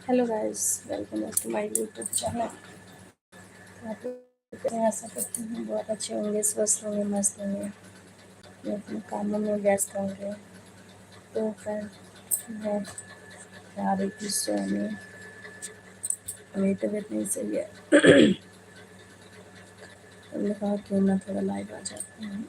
Hello guys, welcome back to my YouTube channel. आप लोग कैसे हैं? आशा करती हूँ बहुत अच्छे होंगे, स्वस्थ होंगे, मस्त होंगे, अपने अपने कामों में व्यस्त होंगे। तो फ्रेंड, मैं आ रही थी सोने, मेरी तबीयत नहीं सही है। हमने कहा क्यों ना थोड़ा लाइव आ जाते हैं।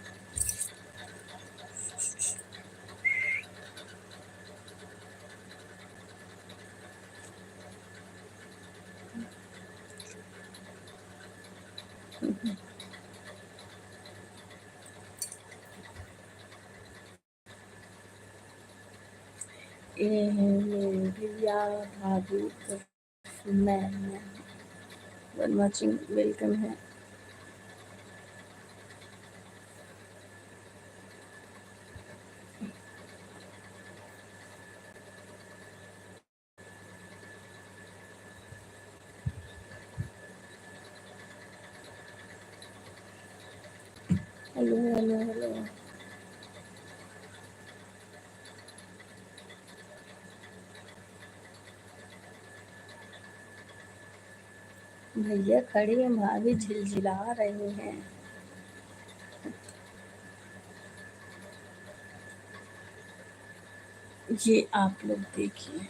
ये है मेरी दिव्या भाभी, तो मैं वन वाचिंग, वेलकम है। Hello hello hello. भैया खड़ी हैं, भाभी झिलझिला रही हैं। ये आप लोग देखिए,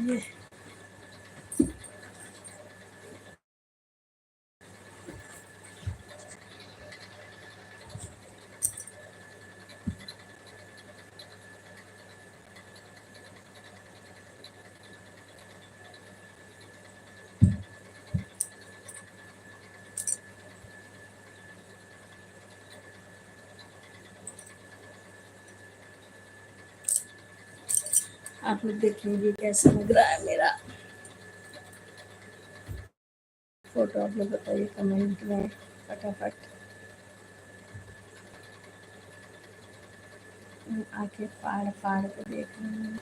ये आप लोग देख लीजिए कैसा लग रहा है मेरा फोटो। आप लोग बताइए कमेंट में फटाफट। आंखें फाड़ फाड़ के देख रही हूँ।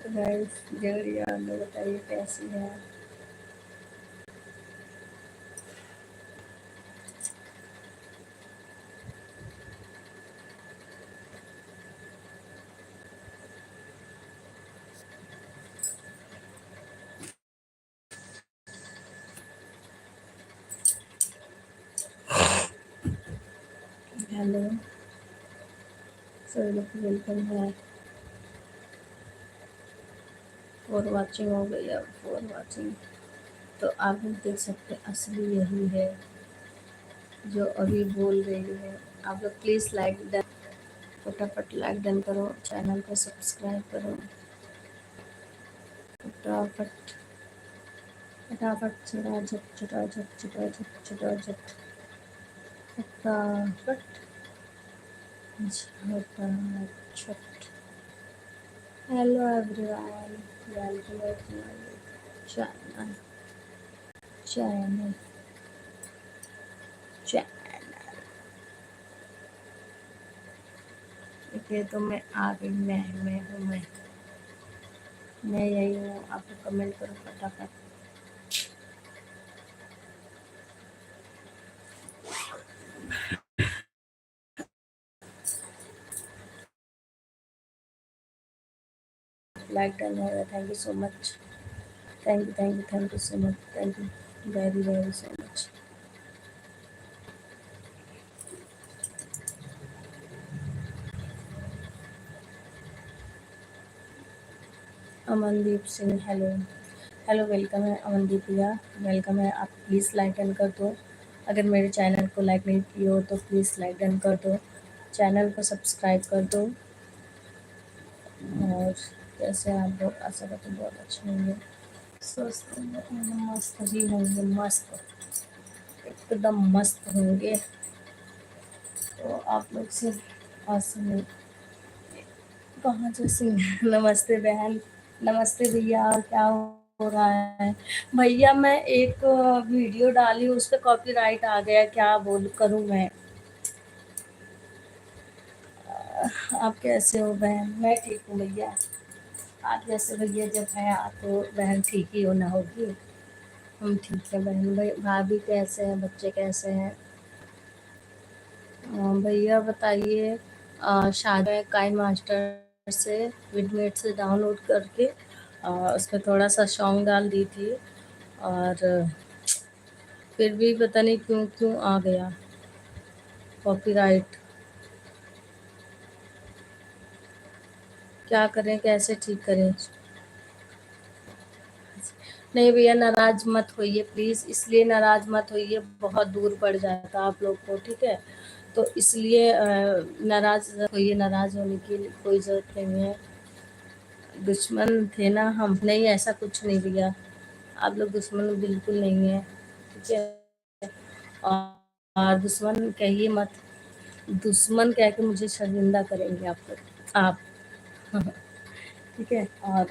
तो गाइस, जल्दी आप लोग बताइए कैसी है। हेलो, सभी लोग वेलकम है। फोर वाचिंग हो गई अब, फोर वाचिंग। तो आप लोग देख सकते हैं, असली यही है जो अभी बोल रही है। आप लोग प्लीज़ लाइक डन, फटाफट लाइक डन करो, चैनल को सब्सक्राइब करो फटाफट फटाफट, झटाझट झटाझट झटाझट झटाझट फटाफट झटाझट। Hello everyone, welcome back to my channel channel channel. देखिए, तो मैं आ गई, मैं हूँ, मैं यही हूँ। आप लोग कमेंट करो फटाफट। लाइक डन हो गया, thank you so much. Thank you so much, thank you very very so much. Amandeep Singh, hello hello, welcome है अमनदीप भैया, वेलकम है। आप प्लीज़ लाइक डन कर दो। अगर मेरे चैनल को लाइक नहीं किए हो तो प्लीज़ लाइक डन कर दो, चैनल को सब्सक्राइब कर दो। और कैसे आप लोग, आशा करते हैं बहुत अच्छे होंगे, स्वस्थ होंगे, मस्त ही होंगे, मस्त, एकदम मस्त होंगे। तो आप लोग से आशा नहीं, कहाँ जैसे नमस्ते बहन, नमस्ते भैया, क्या हो रहा है। भैया मैं एक वीडियो डाली, उस पे कॉपीराइट आ गया, क्या बोल करूँ मैं? आप कैसे हो बहन? मैं ठीक हूँ भैया। आप जैसे भैया जब है आप तो बहन ठीक ही होना होगी। हम ठीक है बहन। भाई भाभी कैसे हैं? बच्चे कैसे हैं? भैया बताइए। शायद मैं काइन मास्टर से विडमेट से डाउनलोड करके उस पर थोड़ा सा सॉन्ग डाल दी थी, और फिर भी पता नहीं क्यों क्यों आ गया कॉपीराइट। क्या करें, कैसे ठीक करें? नहीं भैया नाराज मत होइए प्लीज़, इसलिए नाराज मत होइए, बहुत दूर पड़ जाता आप लोग को, ठीक है? तो इसलिए नाराज होइए, नाराज होने की कोई ज़रूरत नहीं है। दुश्मन थे ना हम? नहीं ऐसा कुछ नहीं भैया, आप लोग दुश्मन बिल्कुल नहीं है, ठीक है? और दुश्मन कहिए मत, दुश्मन कह के मुझे शर्मिंदा करेंगे आप लोग, आप। ठीक है। और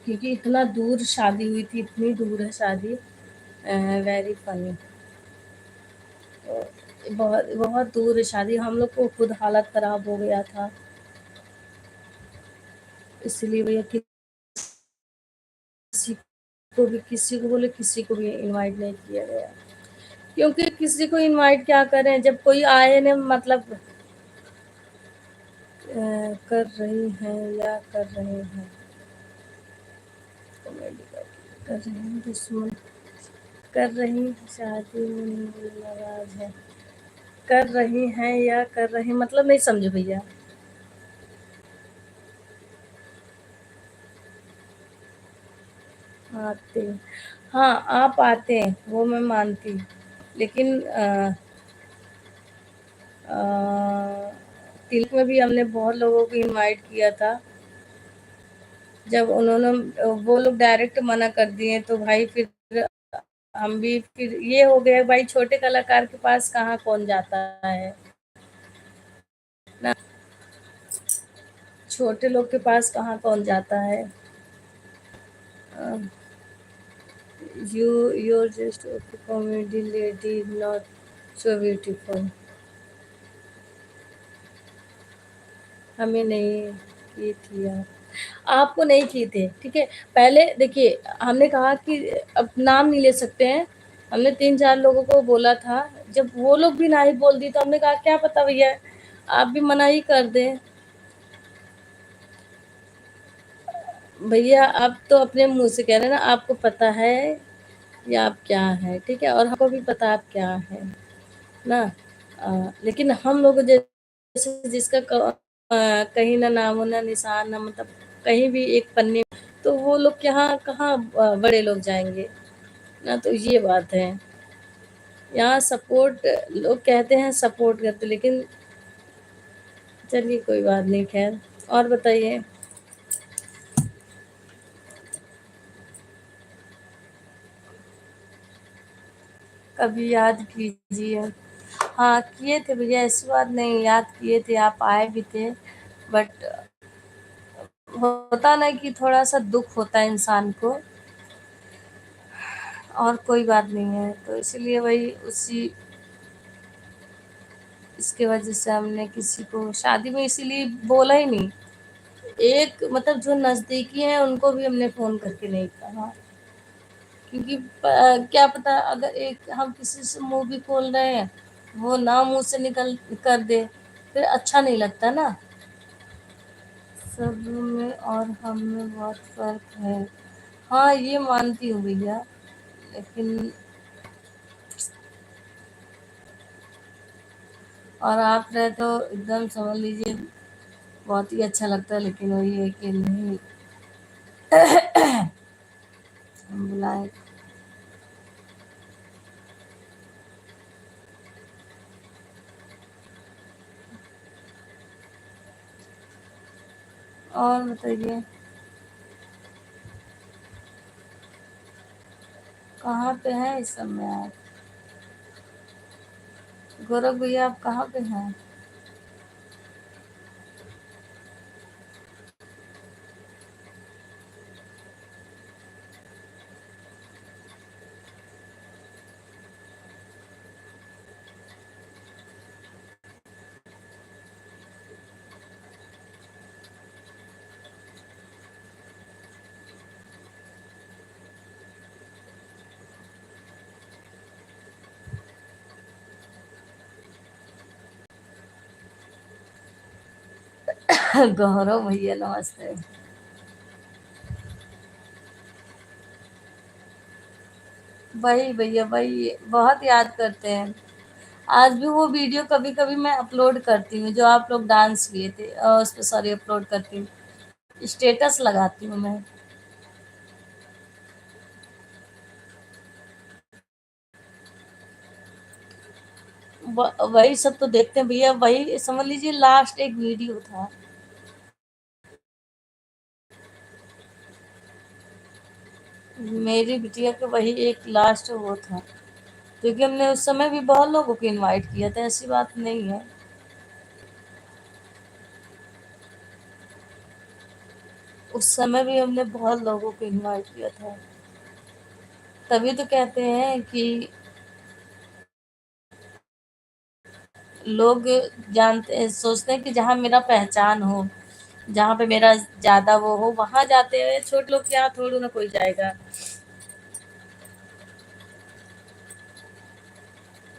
क्योंकि इतना दूर शादी हुई थी, इतनी दूर है शादी, वेरी फनी। बहुत बहुत दूर है शादी, हम लोग को खुद हालत खराब हो गया था, इसलिए भैया किसी को बोले किसी को भी इनवाइट नहीं किया गया, क्योंकि किसी को इनवाइट क्या करें जब कोई आए ने, मतलब कर रही हैं या कर रहे हैं कॉमेडी कर रहे हैं दुश्मन, कर रही हैं शादी में नाराज है, कर रही हैं या कर रहे हैं, मतलब नहीं समझे भैया। आते, हाँ आप आते हैं वो मैं मानती, लेकिन तिलक में भी हमने बहुत लोगों को इनवाइट किया था, जब उन्होंने वो लोग डायरेक्ट मना कर दिए तो भाई फिर हम भी, फिर ये हो गया भाई, छोटे कलाकार के पास कहाँ कौन जाता है ना, छोटे लोग के पास कहाँ कौन जाता है। You you're just okay comedy lady not so beautiful. हमें नहीं की थी आप, आपको नहीं किए थे, ठीक है? पहले देखिए, हमने कहा कि अब नाम नहीं ले सकते हैं, हमने 3-4 लोगों को बोला था, जब वो लोग भी नहीं बोल दी तो हमने कहा क्या पता भैया आप भी मना ही कर दें। भैया आप तो अपने मुँह से कह रहे हैं ना, आपको पता है या आप क्या हैं, ठीक है? और हमको भी पता आप क्या हैं, ना। लेकिन हम लोग जैसे जिसका कहीं ना नाम हो ना निशान ना, मतलब कहीं भी एक पन्ने, तो वो लोग यहाँ कहाँ बड़े लोग जाएंगे ना, तो ये बात है। यहाँ सपोर्ट लोग कहते हैं सपोर्ट करते, लेकिन चलिए कोई बात नहीं, खैर। और बताइए। कभी याद कीजिए। हाँ किए थे भैया, ऐसी बात नहीं, याद किए थे, आप आए भी थे, बट होता ना कि थोड़ा सा दुख होता है इंसान को, और कोई बात नहीं है, तो इसलिए वही उसी इसके वजह से हमने किसी को शादी में इसीलिए बोला ही नहीं। एक मतलब जो नज़दीकी हैं उनको भी हमने फ़ोन करके नहीं कहा, क्योंकि क्या पता अगर एक हम किसी से मुँह भी खोल रहे हैं, वो ना मुँह से निकल कर दे, फिर अच्छा नहीं लगता ना। सब में और हम में बहुत फ़र्क है। हाँ, ये मानती हूँ भैया, लेकिन और आप रहे तो एकदम समझ लीजिए बहुत ही अच्छा लगता है, लेकिन वही है कि नहीं हम बुलाए। और बताइए, कहाँ पे हैं इस समय आप? गौरव भैया आप कहाँ पे हैं? गौरव भैया नमस्ते। वही भैया वही बहुत याद करते हैं। आज भी वो वीडियो कभी कभी मैं अपलोड करती हूँ जो आप लोग डांस किए थे, उस पर सॉरी अपलोड करती हूँ, स्टेटस लगाती हूँ मैं। वही सब तो देखते हैं भैया, वही समझ लीजिए लास्ट एक वीडियो था। मेरी बिटिया का वही एक लास्ट वो था, क्योंकि हमने उस समय भी बहुत लोगों को इनवाइट किया था, ऐसी बात नहीं है। उस समय भी हमने बहुत लोगों को इनवाइट किया था। तभी तो कहते हैं कि लोग जानते सोचते हैं कि जहाँ मेरा पहचान हो, जहाँ पे मेरा ज्यादा वो हो, वहां जाते हैं। छोटे लोग के यहाँ थोड़ी ना कोई जाएगा।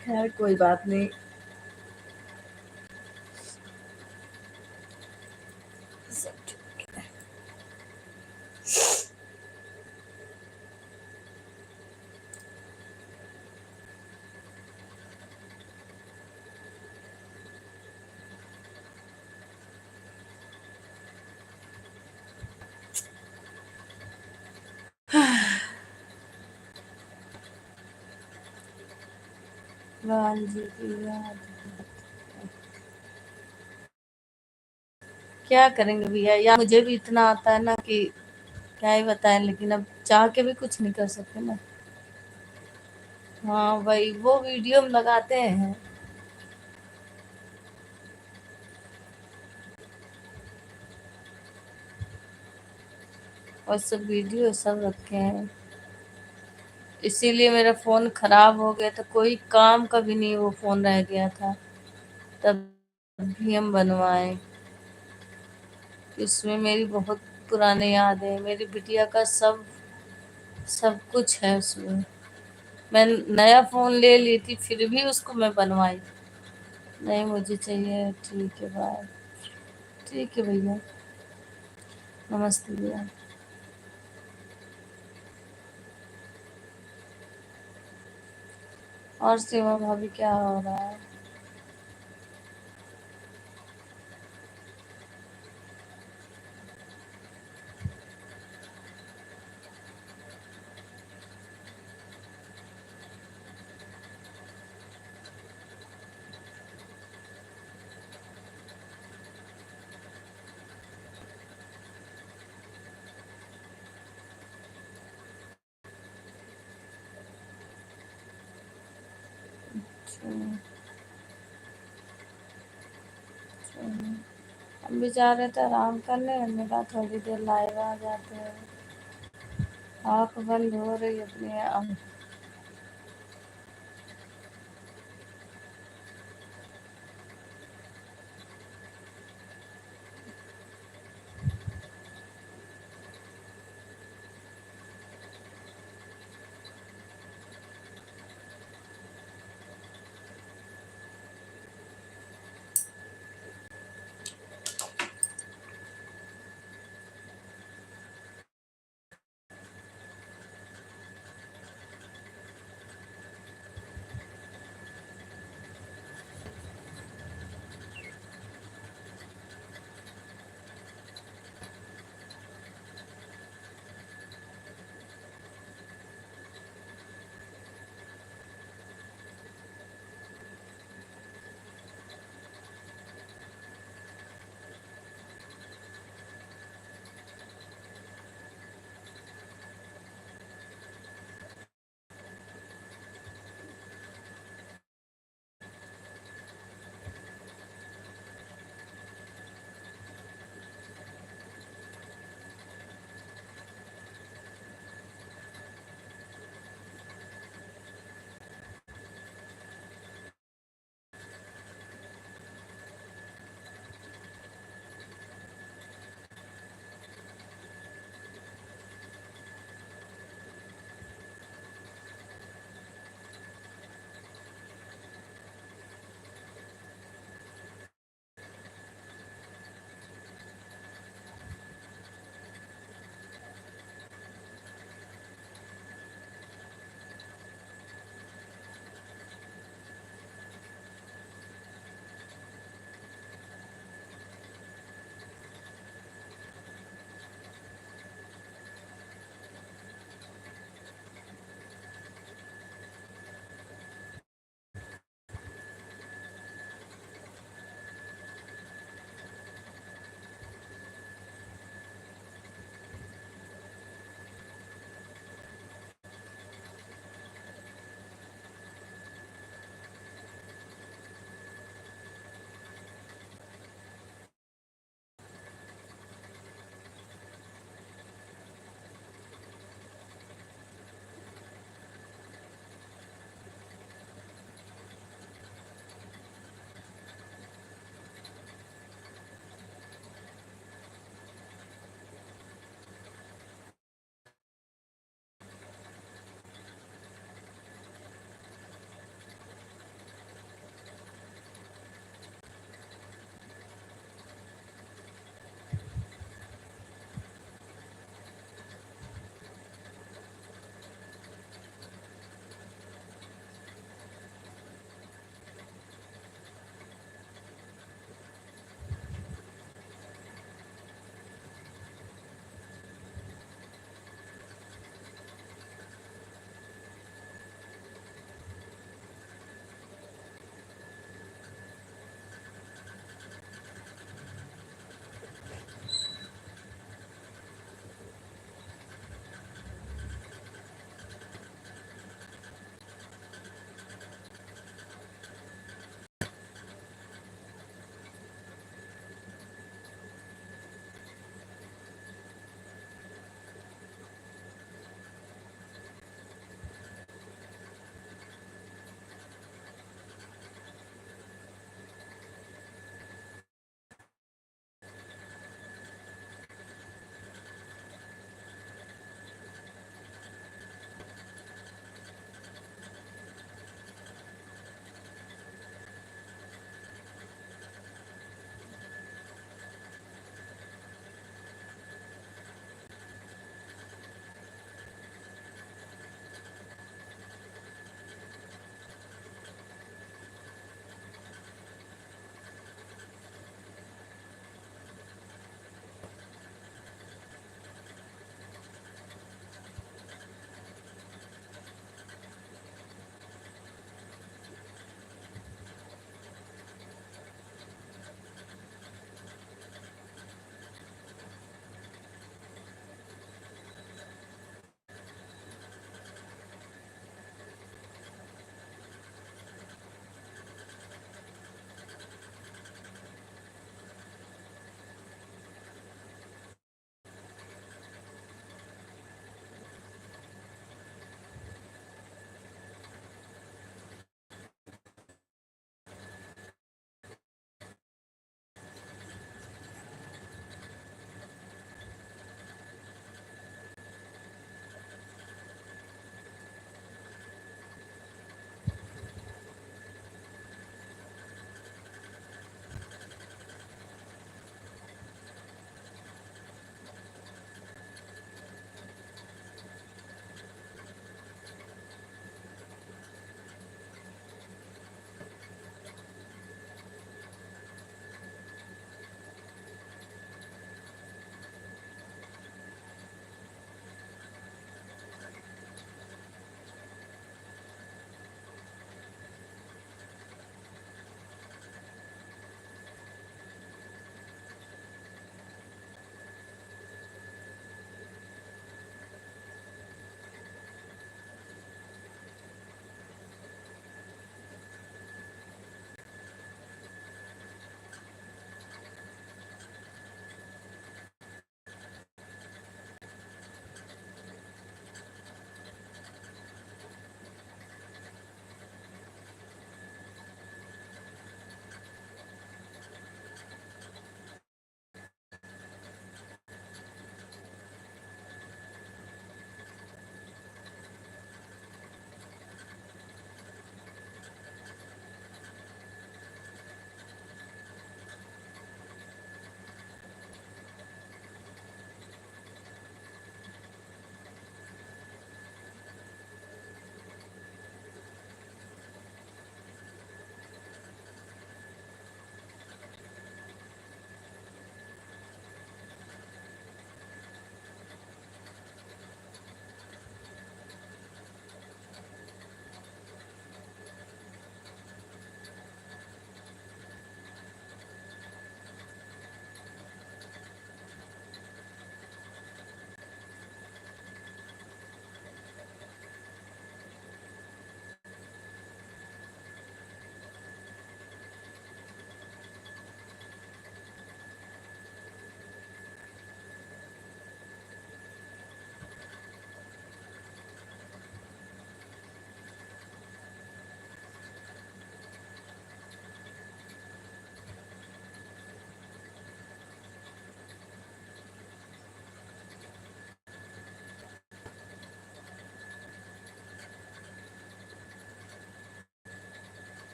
खैर कोई बात नहीं। सब ठीक। भगवान जी की याद। क्या करेंगे भैया, या मुझे भी इतना आता है ना कि क्या ही बताएं, लेकिन अब चाह के भी कुछ नहीं कर सकते ना। हाँ भाई वो वीडियो हम लगाते हैं, और सब वीडियो सब रखे हैं। इसीलिए मेरा फोन खराब हो गया था, कोई काम का भी नहीं वो फोन रह गया था, तब भी हम बनवाए। इसमें मेरी बहुत पुरानी याद है, मेरी बिटिया का सब सब कुछ है उसमें। मैं नया फोन ले ली थी फिर भी उसको मैं बनवाई। नहीं मुझे चाहिए, ठीक है बाय। ठीक है भैया, नमस्ते भैया। और सीमा भाभी क्या हो रहा है? अच्छा, अच्छा। हम भी जा रहे थे आराम करने, हमने कहा थोड़ी देर लाइव आ जाते हैं। आँख बंद हो रही अपनी।